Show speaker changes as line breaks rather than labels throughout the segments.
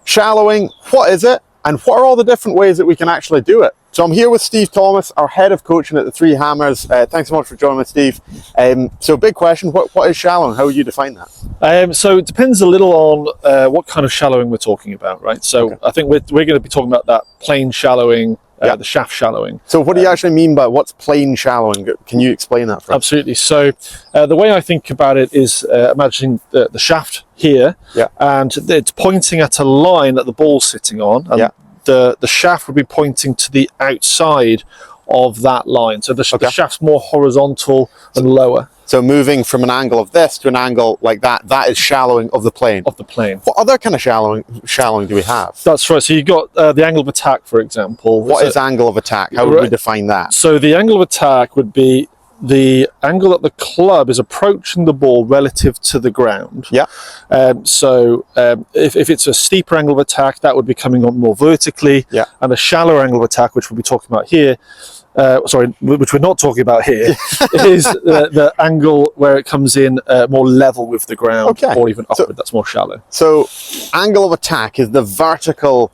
Shallowing, what is it? And what are all the different ways that we can actually do it? So I'm here with Steve Thomas, our head of coaching at the Three Hammers. Thanks so much for joining us, Steve. So big question, what is shallowing? How would you define that?
So it depends a little on what kind of shallowing we're talking about, right? So I think we're going to be talking about that plain shallowing, the shaft shallowing.
So what do you actually mean by what's plain shallowing? Can you explain that for us?
Absolutely. So the way I think about it is imagining the shaft here, and it's pointing at a line that the ball's sitting on, and the shaft would be pointing to the outside of that line. So the shaft's more horizontal and lower.
So moving from an angle of this to an angle like that, that is shallowing of the plane.
Of the plane.
What other kind of shallowing do we have?
That's right. So you've got the angle of attack, for example.
What is angle of attack? How would we define that?
So the angle of attack would be the angle that the club is approaching the ball relative to the ground. If it's a steeper angle of attack, that would be coming on more vertically. And a shallower angle of attack, which we'll be talking about here, which we're not talking about here, is the angle where it comes in more level with the ground, or even upward. That's more shallow.
So angle of attack is the vertical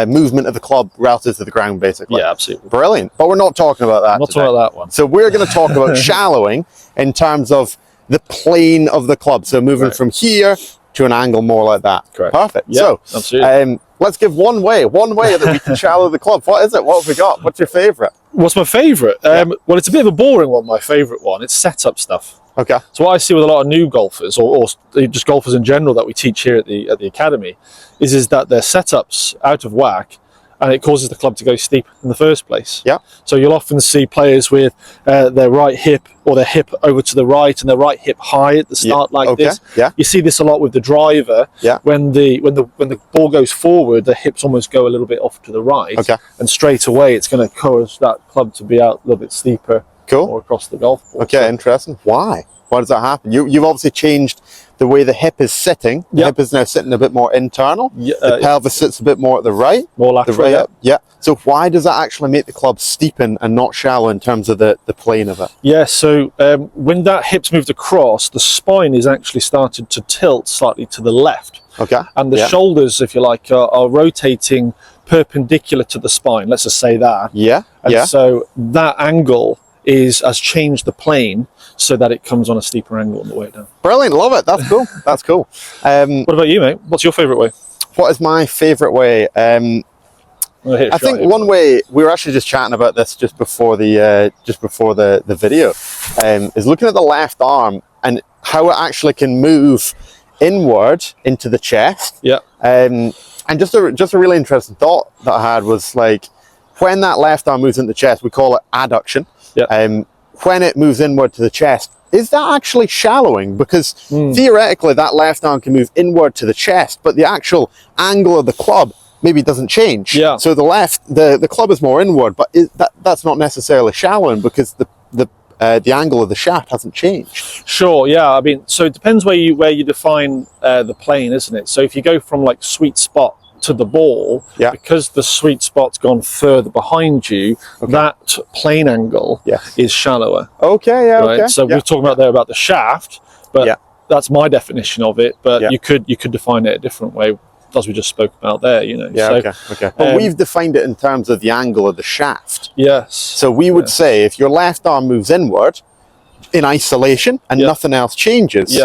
movement of the club relative to the ground, basically.
Yeah, absolutely.
Brilliant. But we're not talking about that.
Not talking about that one.
So we're going to talk about shallowing in terms of the plane of the club. So moving from here to an angle more like that.
Correct.
Perfect.
Yeah,
so
absolutely.
Let's give one way that we can shallow the club. What is it? What have we got? What's your favorite?
What's my favorite? Well, it's a bit of a boring one. My favorite one. It's setup stuff.
Okay.
So what I see with a lot of new golfers, or just golfers in general that we teach here at the academy, is that their setup's out of whack, and it causes the club to go steep in the first place. So you'll often see players with their right hip or their hip over to the right and their right hip high at the start like this. You see this a lot with the driver. When the ball goes forward, the hips almost go a little bit off to the right. And straight away it's going to cause that club to be out a little bit steeper. Or across the golf ball.
Interesting. Why does that happen? You've obviously changed the way the hip is sitting. The hip is now sitting a bit more internal. The pelvis sits a bit more at the right.
More lateral.
So why does that actually make the club steepen and not shallow in terms of the plane of it?
So when that hip's moved across, the spine is actually started to tilt slightly to the left. And the shoulders, if you like, are rotating perpendicular to the spine. Let's just say that. So that angle has changed the plane so that it comes on a steeper angle on the way down.
Brilliant, love it. That's cool. That's cool.
What about you, mate? What's your favorite way?
What is my favorite way? I think one way, we were actually just chatting about this just before the video, is looking at the left arm and how it actually can move inward into the chest. And just a really interesting thought that I had was, like, when that left arm moves into the chest, we call it adduction. When it moves inward to the chest, is that actually shallowing? Because theoretically that left arm can move inward to the chest, but the actual angle of the club maybe doesn't change. So the club is more inward, but that's not necessarily shallowing because the angle of the shaft hasn't changed.
Sure, I mean, so it depends where you define the plane, isn't it? So if you go from like sweet spot to the ball, because the sweet spot's gone further behind you, that plane angle is shallower. So we're talking about the shaft, but that's my definition of it. But you could define it a different way, as we just spoke about there.
But we've defined it in terms of the angle of the shaft. So we would say if your left arm moves inward in isolation and nothing else changes,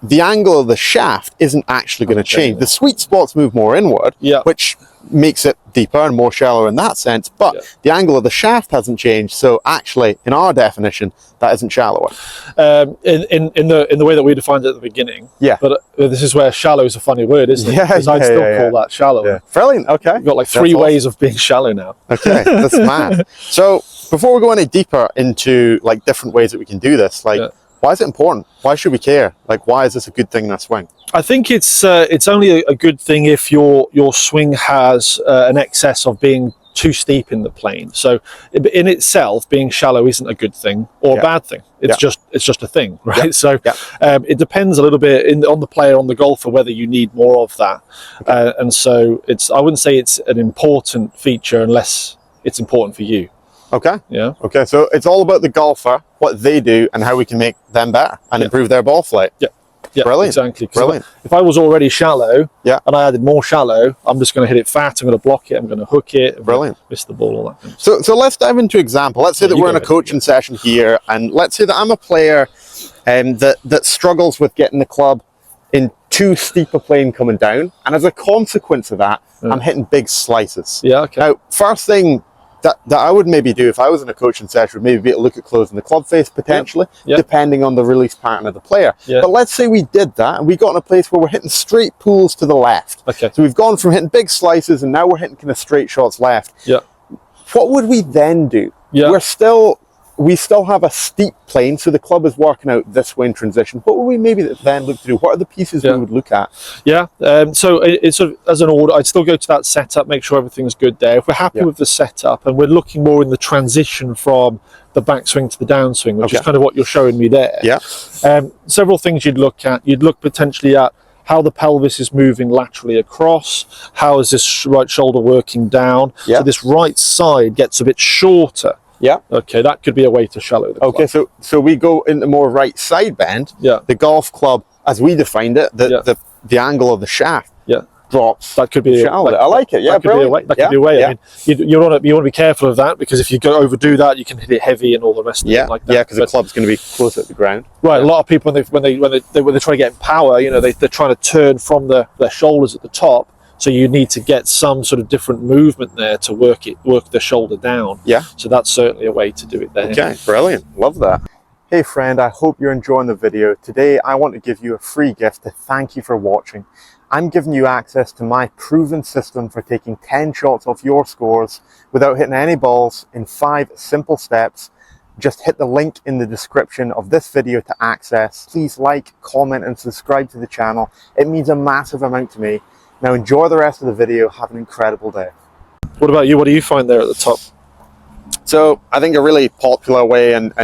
the angle of the shaft isn't actually going to change. The sweet spots move more inward, which makes it deeper and more shallow in that sense, but the angle of the shaft hasn't changed. So actually, in our definition, that isn't shallower.
In the way that we defined it at the beginning. But this is where shallow is a funny word, isn't it? Because I'd still call that shallow.
Brilliant. Okay.
We've got like three ways of being shallow now.
That's mad. So before we go any deeper into like different ways that we can do this, like, why is it important? Why should we care? Like, why is this a good thing in our swing?
I think it's only a good thing if your swing has an excess of being too steep in the plane. So in itself, being shallow isn't a good thing or a bad thing. It's just a thing, right? So it depends a little bit on the player, on the golfer, whether you need more of that. And so I wouldn't say it's an important feature unless it's important for you.
Okay. So it's all about the golfer, what they do, and how we can make them better and improve their ball flight.
Yeah,
brilliant.
Exactly.
Brilliant.
If I was already shallow,
yeah,
and I added more shallow, I'm just going to hit it fat. I'm going to block it. I'm going to hook it.
Brilliant.
Miss the ball. All that.
So let's dive into example. Let's say that we're in a coaching session here, and let's say that I'm a player that struggles with getting the club in too steep a plane coming down, and as a consequence of that, I'm hitting big slices.
Yeah. Okay.
Now, first thing that I would maybe do if I was in a coaching session would maybe be to look at closing the club face potentially, depending on the release pattern of the player. But let's say we did that and we got in a place where we're hitting straight pulls to the left.
Okay.
So we've gone from hitting big slices and now we're hitting kind of straight shots left.
Yeah.
What would we then do?
Yeah.
We still have a steep plane, so the club is working out this way in transition. What would we maybe then look to do? What are the pieces we would look at?
Yeah, so it's sort of as an order, I'd still go to that setup, make sure everything's good there. If we're happy with the setup and we're looking more in the transition from the backswing to the downswing, which is kind of what you're showing me there.
Yeah.
Several things you'd look at. You'd look potentially at how the pelvis is moving laterally across. How is this right shoulder working down? So this right side gets a bit shorter.
Yeah.
Okay, that could be a way to shallow the club.
Okay, so we go into more right side bend. Yeah. The golf club, as we defined it, the angle of the shaft drops.
That could be
shallow. I like it. Yeah,
that could be a way. That could be a way.
Yeah.
I mean, you want to be careful of that, because if you go overdo that, you can hit it heavy and all the rest of it like that.
Yeah, because the club's going to be close at the ground.
Right. A lot of people when they try to get in power, they're trying to turn from their shoulders at the top. So you need to get some sort of different movement there to work the shoulder down. Yeah. So that's certainly a way to do it there.
Okay, brilliant. Love that. Hey friend, I hope you're enjoying the video. Today I want to give you a free gift to thank you for watching. I'm giving you access to my proven system for taking 10 shots off your scores without hitting any balls in 5 simple steps. Just hit the link in the description of this video to access. Please like, comment and subscribe to the channel. It means a massive amount to me. Now enjoy the rest of the video. Have an incredible day.
What about you? What do you find there at the top?
So I think a really popular way and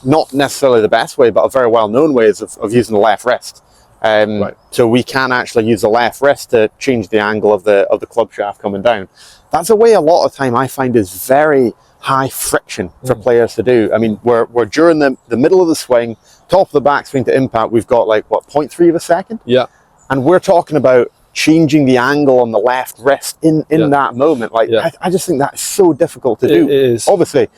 not necessarily the best way, but a very well-known way is of using the left wrist. So we can actually use the left wrist to change the angle of the club shaft coming down. That's a way a lot of time I find is very high friction for players to do. I mean, we're during the middle of the swing, top of the backswing to impact, we've got like, what, 0.3 of a second? Yeah. And we're talking about changing the angle on the left wrist in that moment. Like, I just think that's so difficult to do. It is. Obviously,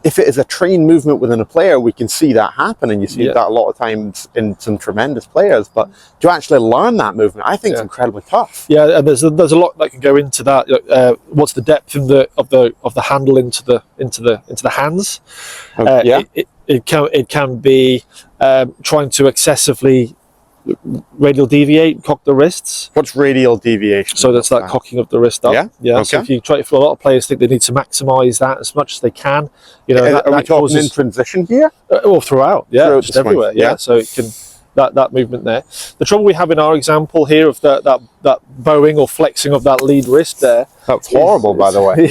if it is a trained movement within a player, we can see that happen, and you see that a lot of times in some tremendous players. But to actually learn that movement, I think it's incredibly tough.
Yeah, and there's a lot that can go into that. What's the depth of the handle into the hands? It can be trying to excessively radial deviate, cock the wrists.
What's radial deviation?
So that's that cocking of the wrist up. Yeah. Okay. So if a lot of players think they need to maximise that as much as they can,
are we talking in transition here?
Or throughout, just everywhere. Yeah. So it can that movement there. The trouble we have in our example here of that bowing or flexing of that lead wrist there.
That's horrible, by the way.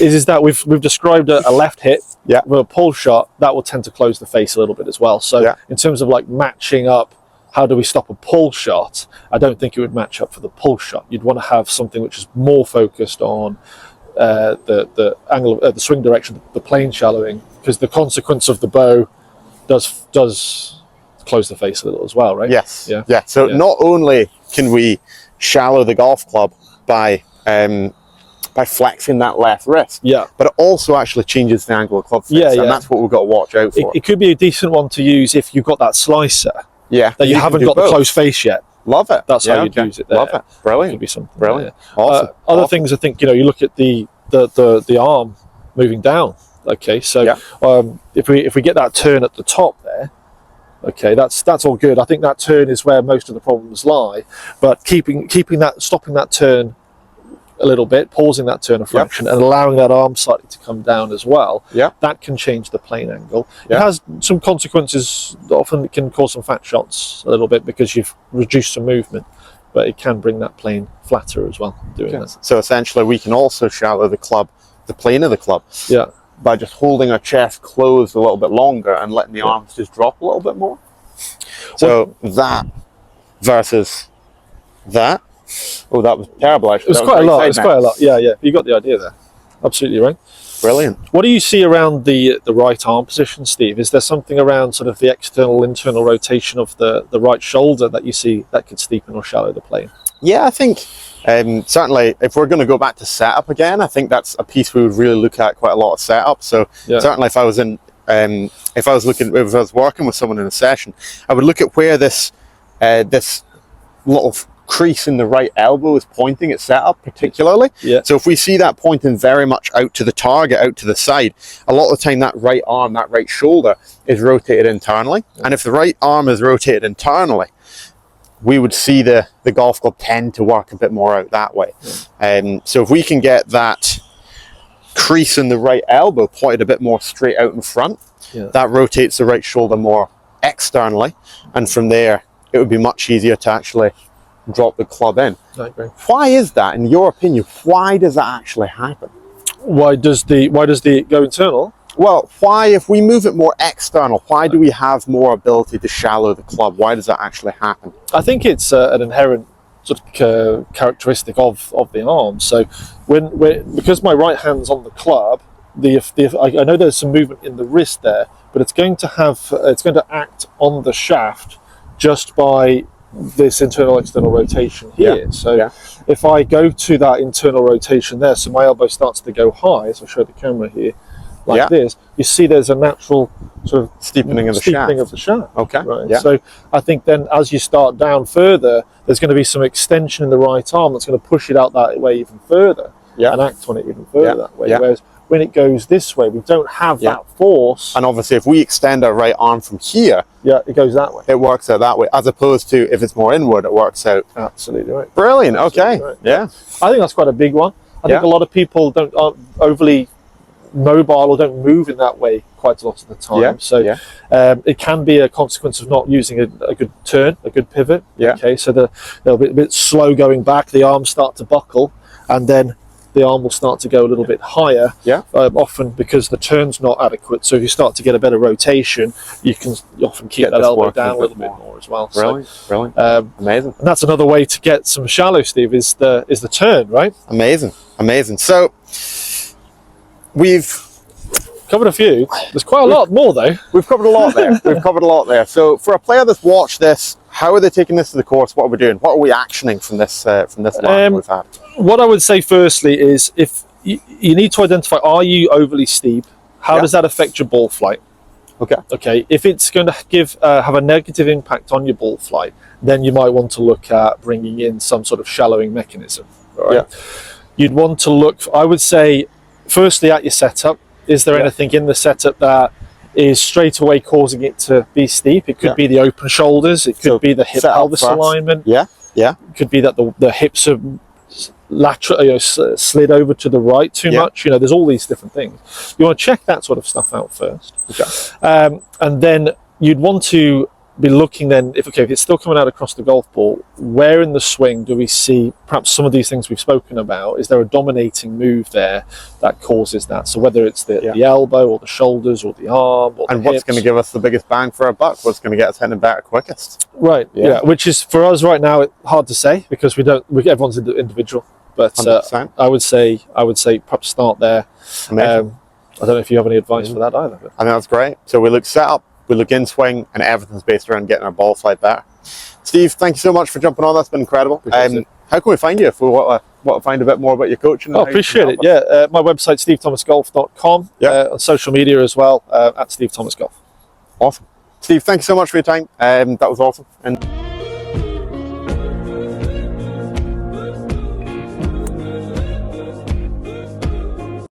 is that we've described a left hit with a pull shot that will tend to close the face a little bit as well. So in terms of like matching up, how do we stop a pull shot? I don't think it would match up for the pull shot. You'd want to have something which is more focused on the angle of the swing direction, the plane shallowing, because the consequence of the bow does close the face a little as well, right?
Yes. Yeah. So not only can we shallow the golf club by flexing that left wrist, but it also actually changes the angle of club face, and that's what we've got to watch out for.
It could be a decent one to use if you've got that slicer that you haven't got the close face yet.
Love it.
That's how you'd use it there.
Love it. Brilliant.
Could be something.
Brilliant. Awesome.
Other things, I think, you look at the arm moving down. Okay, so if we get that turn at the top there, okay, that's all good. I think that turn is where most of the problems lie. But keeping that, stopping that turn a little bit, pausing that turn a fraction, and allowing that arm slightly to come down as well. That can change the plane angle. It has some consequences. Often it can cause some fat shots a little bit because you've reduced some movement, but it can bring that plane flatter as well. Doing that.
So essentially, we can also shallow the plane of the club. By just holding our chest closed a little bit longer and letting the arms just drop a little bit more. So that versus that. Oh, that was terrible, actually.
It was quite a lot. Yeah. You got the idea there. Absolutely right.
Brilliant.
What do you see around the right arm position, Steve? Is there something around sort of the external internal rotation of the right shoulder that you see that could steepen or shallow the plane?
Yeah, I think certainly if we're going to go back to setup again, I think that's a piece we would really look at quite a lot of setup. So certainly if I was working with someone in a session, I would look at where this little crease in the right elbow is pointing at setup particularly. So if we see that pointing very much out to the target, out to the side, a lot of the time that right arm, that right shoulder is rotated internally. And if the right arm is rotated internally, we would see the golf club tend to work a bit more out that way. So if we can get that crease in the right elbow pointed a bit more straight out in front, that rotates the right shoulder more externally, and from there it would be much easier to actually drop the club in.
I agree.
Why is that, in your opinion? Why does that actually happen?
Why does the go internal?
Well, why, if we move it more external, why do we have more ability to shallow the club? Why does that actually happen?
I think it's an inherent sort of characteristic of the arm. So because my right hand's on the club, I know there's some movement in the wrist there, but it's going to act on the shaft just by this internal external rotation here. If I go to that internal rotation there, so my elbow starts to go high, so I'll show the camera here like this, you see there's a natural sort of
steepening of the shaft. Okay.
Right. So I think then as you start down further, there's going to be some extension in the right arm that's going to push it out that way even further and act on it even further that way. Whereas when it goes this way, we don't have that force.
And obviously if we extend our right arm from here,
it goes that way.
It works out that way, as opposed to if it's more inward, it works out.
Absolutely right.
Brilliant. Okay. Right. Yeah.
I think that's quite a big one. I think a lot of people aren't overly mobile or don't move in that way quite a lot of the time. It can be a consequence of not using a good turn, a good pivot. Okay. So they'll be a bit slow going back, the arms start to buckle, and then the arm will start to go a little bit higher, often because the turn's not adequate. So if you start to get a better rotation, you can often keep that elbow down a little bit more as well.
Brilliant. Amazing.
And that's another way to get some shallow, Steve, is the turn, right?
Amazing. So we've
covered a few. There's quite a lot more though.
We've covered a lot there. So for a player that's watched this, how are they taking this to the course? What are we doing? What are we actioning from this line we've had?
What I would say firstly is, if you need to identify, are you overly steep? How does that affect your ball flight? Okay. If it's going to have a negative impact on your ball flight, then you might want to look at bringing in some sort of shallowing mechanism. Right? You'd want to look, I would say, firstly at your setup. Is there anything in the setup that is straight away causing it to be steep? It could be the open shoulders. It could be the hip pelvis alignment. It could be that the hips are lateral, slid over to the right too much. There's all these different things. You want to check that sort of stuff out first. And then you'd want to be looking then, if it's still coming out across the golf ball, where in the swing do we see perhaps some of these things we've spoken about? Is there a dominating move there that causes that? So whether it's the elbow or the shoulders or the arm or
and what's going to give us the biggest bang for our buck? What's going to get us hitting better quickest?
Right. Which is for us right now hard to say, because everyone's individual. But I would say perhaps start there. I don't know if you have any advice for that either. But
I think that's great. So we look set up, we look in swing, and everything's based around getting our ball flight better. Steve, thank you so much for jumping on. That's been incredible. How can we find you if we want to find a bit more about your coaching?
I appreciate it. My website, stevethomasgolf.com. On social media as well, at Steve Thomas Golf.
Awesome. Steve, thank you so much for your time. That was awesome. And